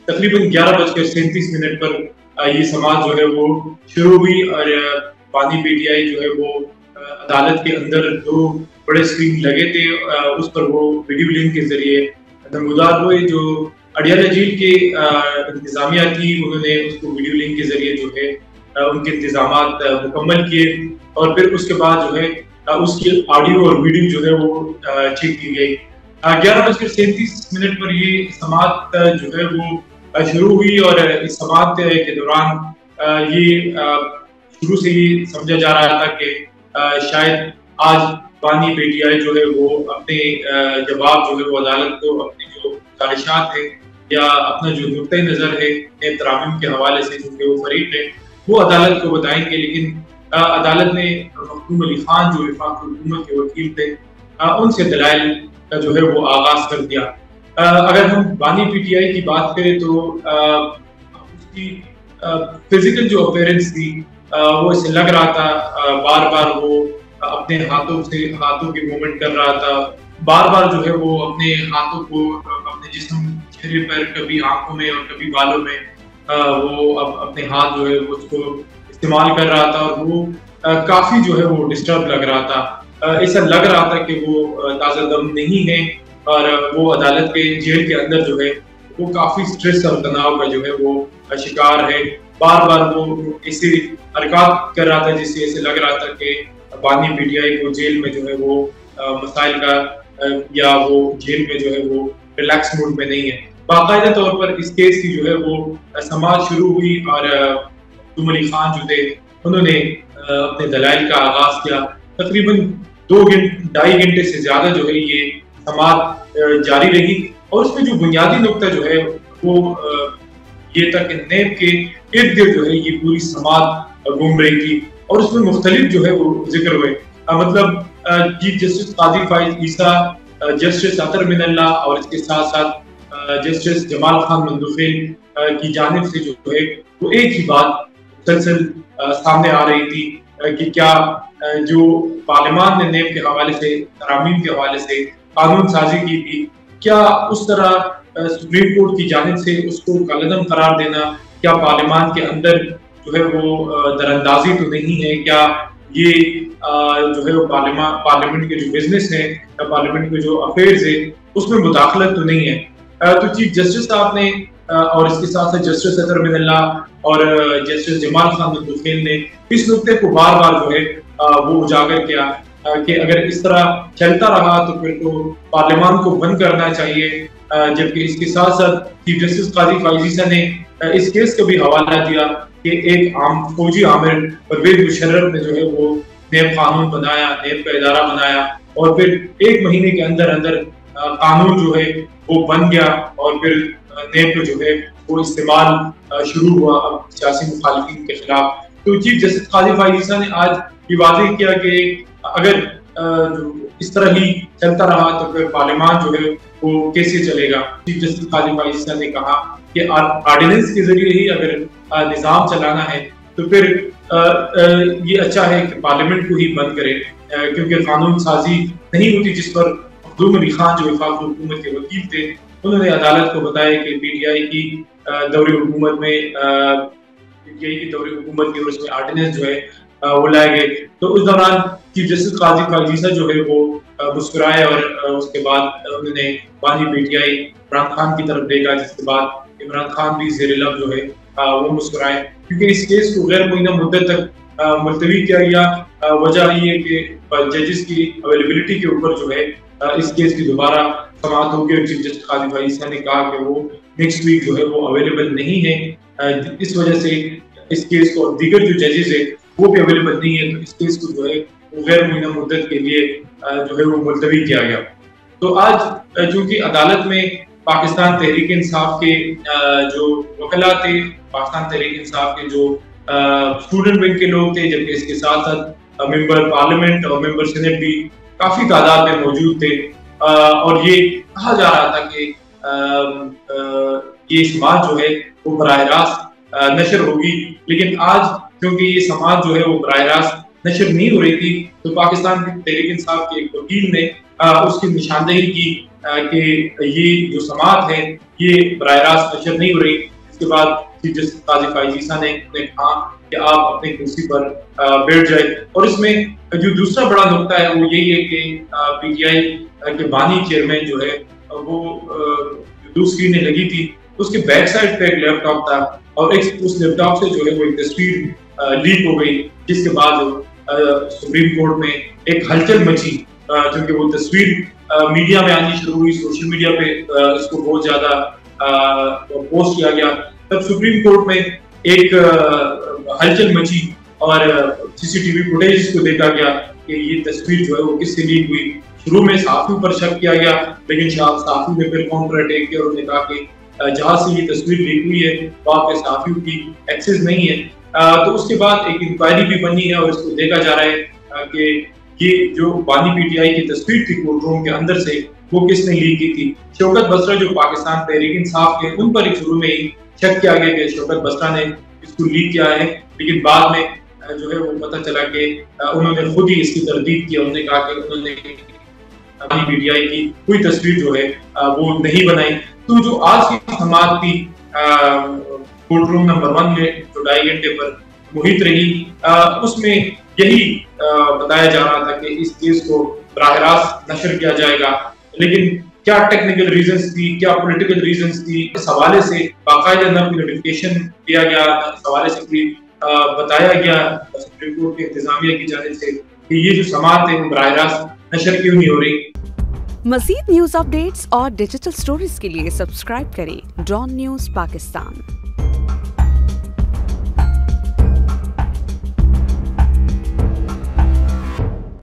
तकरीबन 11:37 पर ये समाअत जो है वो शुरू हुई और बानी पीटीआई जो है वो अदालत के अंदर 2 बड़े स्क्रीन लगे थे, उस पर वो वीडियो लिंक के ज़रिए नमूदार हुए। जो अडियाला जेल के इंतज़ामिया थी, उन्होंने उसको वीडियो लिंक के ज़रिए जो है उनके इंतज़ामात मुकम्मल किए और फिर उसके बाद जो है उसकी ऑडियो और वीडियो जो है वो चेक की गई। 11:37 पर ये समाअत जो है वो शुरू हुई और इस समाअत के दौरान ये शुरू से ही समझा जा रहा था कि शायद आज बानी पीटीआई जो है वो अपने जवाब जो है वो अदालत को अपनी जो गुजारिशात है या अपना जो नुक्ता नज़र है तरामीम के हवाले से जो वो फरीक है वो अदालत को बताएंगे। लेकिन अदालत ने मखदूम अली खान जो वफाकी हुकूमत के वकील थे उनसे दलाइल का जो है वो आगाज कर दिया। अगर हम बानी पीटीआई की बात करें तो उसकी फिजिकल जो अपीयरेंस थी वो इसे लग रहा था बार बार वो अपने हाथों की मूवमेंट कर रहा था, बार बार जो है वो अपने हाथों को अपने जिस्म चेहरे पर कभी आंखों में और कभी बालों में वो अपने हाथ जो है उसको इस्तेमाल कर रहा था और वो काफी जो है वो डिस्टर्ब लग रहा था। ऐसा लग रहा था कि वो ताज़ा दम नहीं है और वो अदालत के जेल के अंदर जो है वो काफी स्ट्रेस और तनाव का जो है वो शिकार है। बार बार वो ऐसे हरकत कर रहा था जिससे ऐसे लग रहा था कि बानी पीटीआई को जेल में जो है वो मसाइल का या वो जेल में जो है वो रिलैक्स मूड में नहीं है। बाकायदा तौर पर इस केस की जो है वो समाअत शुरू हुई और मखदूम अली खान जो थे उन्होंने अपने दलाइल का आगाज किया। तकरीबन 2-2.5 घंटे से ज्यादा जो है ये समाअत जारी रही और उसमें जो बुनियादी नुक्ता जो है वो ये था कि नेब के इर्द गिर्द जो है ये पूरी समाअत घूम रही थी और उसमें मुख्तलिफ जो है वो जिक्र हुए। मतलब चीफ जस्टिस काजी फाइज ईसा, जस्टिस अतर मिनल्ला और इसके साथ साथ जस्टिस जमाल खान मंदुफेल की जानिब से जो है वो एक ही बात मुसलसल सामने आ रही थी कि क्या जो पार्लियामान ने नेब के हवाले से तरामीम के हवाले से कानून साजी की थी, क्या उस तरह सुप्रीम कोर्ट की जानिब से उसको कलअदम करार देना क्या पार्लियामान के अंदर जो है वो दरअंदाजी तो नहीं है? क्या ये जो है वो पार्लियामेंट के जो बिजनेस है या पार्लियामेंट के जो अफेयर्स है उसमें मुदाखलत तो नहीं है? तो चीफ जस्टिस साहब ने और इसके साथ साथ जस्टिस अतर मिनल्ला और जस्टिस जमाल खान मंदुफेल ने इस नुक्ते को बार बार जो है वो उजागर किया कि अगर इस तरह चलता रहा तो फिर तो पार्लियामान को बंद करना चाहिए। जबकि इसके साथ साथ चीफ जस्टिस काजी फाइज ईसा ने इस केस का भी हवाला दिया कि एक आम फौजी आमिर परवेज मुशर्रफ ने जो है वो नेब कानून बनाया, नेब का इदारा बनाया और फिर 1 महीने के अंदर अंदर कानून जो है वो बन गया और फिर नेब को जो है वो इस्तेमाल शुरू हुआ सियासी मुखालिफिन के खिलाफ। तो चीफ जस्टिस काजी फाइज ईसा ने आज ये वाज़ेह किया कि अगर इस तरह ही चलता रहा तो फिर पार्लियामान जो है वो कैसे चलेगा। चीफ जस्टिस काजी फाइज ईसा ने कहा कि ऑर्डिनेंस के जरिए ही अगर निज़ाम चलाना है तो फिर ये अच्छा है कि पार्लियामेंट को ही बंद करे, क्योंकि कानून साजी नहीं होती जिस पर मखदूम अली खान जो वफाकी हुकूमत के वकील थे उन्होंने अदालत को बताया कि पीटीआई की दौरे हुकूमत में की उसमें ऑर्डिनेंस जो है वो लाए गए। तो उस दौरान चीफ जस्टिस काजी फाइज ईसा जो है वो मुस्कुराए और उसके बाद उन्होंने बानी पीटीआई इमरान खान की तरफ देखा, जिसके बाद इमरान खान भी ज़ेर लब जो है वो मुस्कुराए, क्योंकि इस केस को गैर मुइन्ना मुद्दत तक मुलतवी किया गया। वजह ये है कि जजेस की अवेलेबिलिटी के ऊपर जो है इस केस की दोबारा समाअत होगी और चीफ जस्टिस काजी फाइज ईसा ने कहा कि वो नेक्स्ट वीक जो है वो अवेलेबल नहीं है। इस वजह से इस केस को दीगर जो जजेस है वो भी अवेलेबल नहीं है, तो इस केस को जो है वो गैर मुइन्ना मुद्दत के लिए जो है वो मुलतवी किया गया। तो आज चूंकि अदालत में पाकिस्तान तहरीक इंसाफ के जो वकला थे, पाकिस्तान तहरीक इंसाफ के जो स्टूडेंट विंग के लोग थे, जबकि इसके साथ साथ मेंबर पार्लियामेंट और मेंबर सेनेट भी काफी तादाद में मौजूद थे और ये कहा जा रहा था कि ये समाअत जो है वो बराह रास्त नशर होगी, लेकिन आज क्योंकि ये समाअत जो है वो बराह रास्त नशर नहीं हो रही थी तो पाकिस्तान तहरीक इंसाफ के एक वकील ने उसकी निशानदेही की कि ये जो समाअत है ये बराह रास्त नशर नहीं हो रही। इसके बाद चीफ जस्टिस काजी फायजीसा ने कहा कि आप अपनी कुर्सी पर बैठ जाए। और इसमें जो दूसरा बड़ा नुकता है वो यही है कि पीटीआई के बानी चेयरमैन जो है वो दो स्क्रीनें लगी थी, उसके बैक साइड पे एक लैपटॉप था और उस लैपटॉप से जो है वो एक तस्वीर लीक हो गई, जिसके बाद सुप्रीम कोर्ट में एक हलचल मची, क्योंकि वो तस्वीर मीडिया में आनी शुरू हुई, सोशल मीडिया पे इसको बहुत ज्यादा पोस्ट किया गया। तब सुप्रीम कोर्ट में एक हलचल मची और सीसीटीवी फुटेज को देखा गया कि ये तस्वीर जो है वो किससे लीक हुई। शुरू में सहाफियों पर शक किया गया, लेकिन सहाफियों ने फिर काउंटर अटैक किया और उन्होंने कहा कि जहां से ये तस्वीर लीक हुई है वहां पे सहाफियों की एक्सेस नहीं है। तो उसके बाद एक इंक्वायरी भी बनी है और इसको देखा जा रहा है कि ये जो बानी पीटीआई की तस्वीर थी कोर्ट रूम के अंदर से वो किसने लीक की थी। शौकत बसरा जो पाकिस्तान तहरीक इंसाफ के, उन पर शुरू में ही शक किया गया कि शौकत बसरा ने इसको लीक किया है, लेकिन बाद में जो है वो पता चला कि उन्होंने खुद ही इसकी तरदीद की। उन्होंने कहा कि उन्होंने बानी पीटीआई की कोई तस्वीर जो है वो नहीं बनाई। तो जो आज की समाअत थी कोर्ट रूम नंबर 1 में जो 2.5 घंटे पर मुहित रही, उसमें यही बताया जा रहा था कि इस केस को बराह रास्त नशर किया जाएगा, लेकिन क्या टेक्निकल रीजंस थी, क्या पॉलिटिकल रीजंस थी, इस हवाले से बाकायदा नोटिफिकेशन दिया गया, इस हवाले से भी बताया गया सुप्रीम कोर्ट के इंतजामिया की जानिब से कि ये जो समाअत है वो बराह रास्त नशर क्यों नहीं हो रही। मज़ीद न्यूज़ अपडेट्स और डिजिटल स्टोरीज के लिए सब्सक्राइब करें डॉन न्यूज़ पाकिस्तान।